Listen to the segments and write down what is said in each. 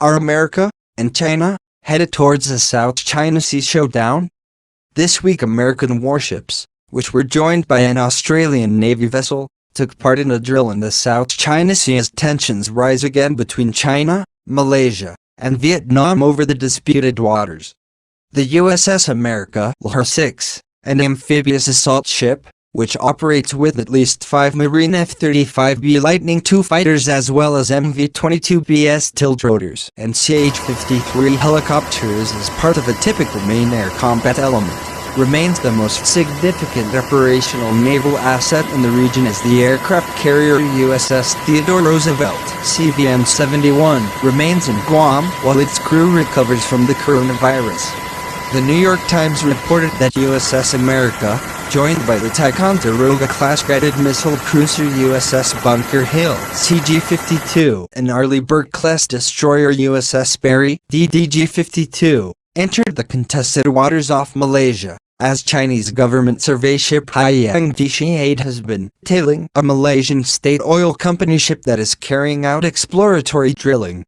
Are America and China headed towards the South China Sea showdown? This week American warships, which were joined by an Australian Navy vessel, took part in a drill in the South China Sea as tensions rise again between China, Malaysia, and Vietnam over the disputed waters. The USS America, LR-6, an amphibious assault ship, which operates with at least 5 Marine F-35B Lightning II fighters as well as MV-22B tiltrotors and CH-53 helicopters as part of a typical main air combat element, remains the most significant operational naval asset in the region as the aircraft carrier USS Theodore Roosevelt CVN-71 remains in Guam while its crew recovers from the coronavirus. The New York Times reported that USS America, joined by the Ticonderoga-class guided missile cruiser USS Bunker Hill CG-52 and Arleigh Burke-class destroyer USS Barry DDG-52, entered the contested waters off Malaysia, as Chinese government survey ship Haiyang DC-8 has been tailing a Malaysian state oil company ship that is carrying out exploratory drilling.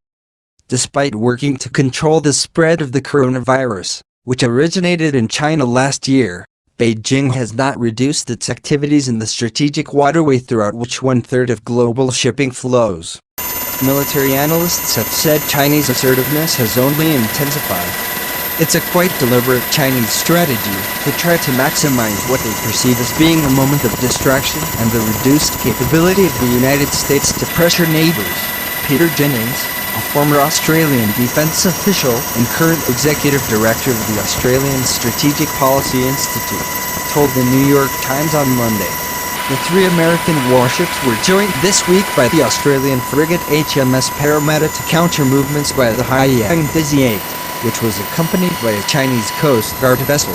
Despite working to control the spread of the coronavirus, which originated in China last year, Beijing has not reduced its activities in the strategic waterway throughout which one-third of global shipping flows. Military analysts have said Chinese assertiveness has only intensified. It's a quite deliberate Chinese strategy to try to maximize what they perceive as being a moment of distraction and the reduced capability of the United States to pressure neighbors. Peter Jennings, a former Australian defence official and current executive director of the Australian Strategic Policy Institute, told the New York Times on Monday. The 3 American warships were joined this week by the Australian frigate HMS Parramatta to counter movements by the Haiyang DC-8, which was accompanied by a Chinese Coast Guard vessel.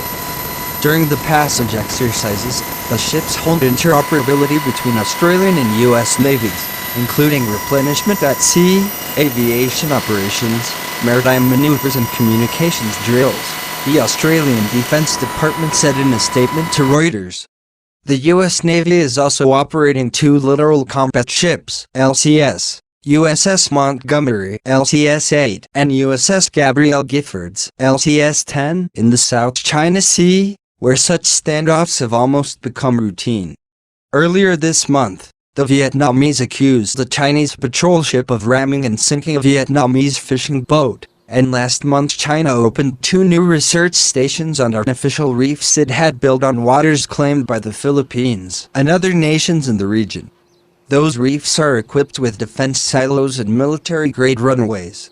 During the passage exercises, the ships honed interoperability between Australian and US navies, including replenishment at sea, aviation operations, maritime maneuvers and communications drills, the Australian Defence Department said in a statement to Reuters. The US Navy is also operating 2 littoral combat ships, LCS, USS Montgomery, LCS-8, and USS Gabrielle Giffords, LCS-10, in the South China Sea, where such standoffs have almost become routine. Earlier this month, the Vietnamese accused the Chinese patrol ship of ramming and sinking a Vietnamese fishing boat, and last month China opened 2 new research stations on artificial reefs it had built on waters claimed by the Philippines and other nations in the region. Those reefs are equipped with defense silos and military-grade runways.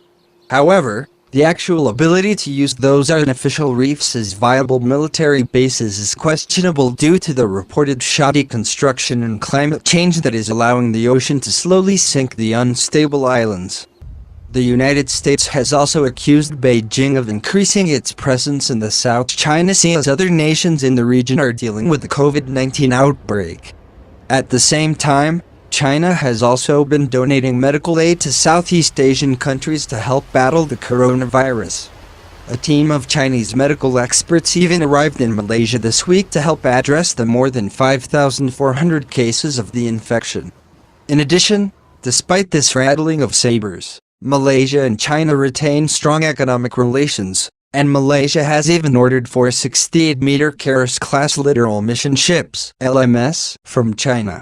However, the actual ability to use those artificial reefs as viable military bases is questionable due to the reported shoddy construction and climate change that is allowing the ocean to slowly sink the unstable islands. The United States has also accused Beijing of increasing its presence in the South China Sea as other nations in the region are dealing with the COVID-19 outbreak. At the same time, China has also been donating medical aid to Southeast Asian countries to help battle the coronavirus. A team of Chinese medical experts even arrived in Malaysia this week to help address the more than 5,400 cases of the infection. In addition, despite this rattling of sabers, Malaysia and China retain strong economic relations, and Malaysia has even ordered 4 68-meter Keras-class littoral mission ships (LMS) from China.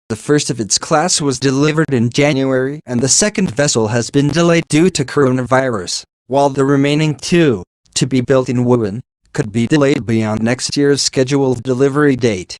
The first of its class was delivered in January and the second vessel has been delayed due to coronavirus, while the remaining 2, to be built in Wuhan, could be delayed beyond next year's scheduled delivery date.